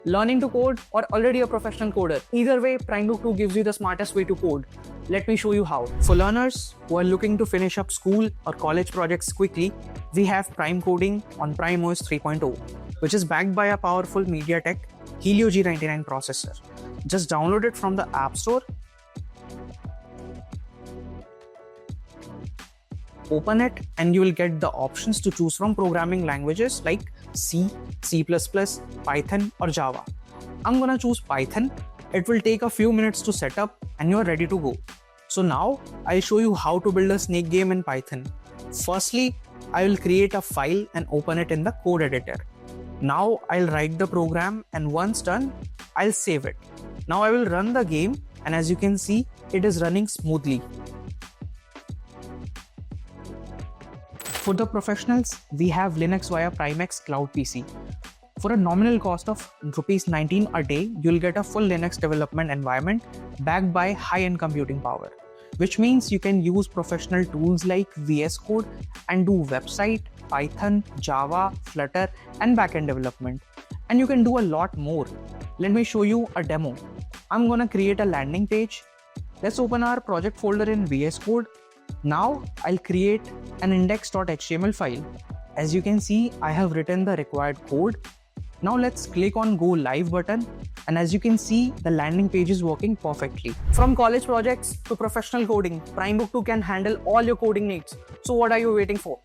learning to code, or already a professional coder. Either way, Primebook 2 gives you the smartest way to code. Let me show you how. For learners who are looking to finish up school or college projects quickly, we have PrimeCoding on PrimeOS 3.0, which is backed by a powerful MediaTek Helio G99 processor. Just download it from the App Store, open it, and you will get the options to choose from programming languages like C, C++, Python, or Java. I'm gonna choose Python. It will take a few minutes to set up and you're ready to go. So now I'll show you how to build a snake game in Python. Firstly, I will create a file and open it in the code editor. Now I'll write the program, and once done, I'll save it. Now I will run the game, and as you can see, it is running smoothly. For the professionals, we have Linux via PrimeX Cloud PC. For a nominal cost of ₹19 a day, you'll get a full Linux development environment backed by high-end computing power, which means you can use professional tools like VS Code and do website, Python, Java, Flutter, and backend development. And you can do a lot more. Let me show you a demo. I'm gonna create a landing page. Let's open our project folder in VS Code. Now I'll create an index.html file. As you can see, I have written the required code. Now let's click on Go Live button, and as you can see, the landing page is working perfectly. From college projects to professional coding, Primebook 2 can handle all your coding needs. So what are you waiting for?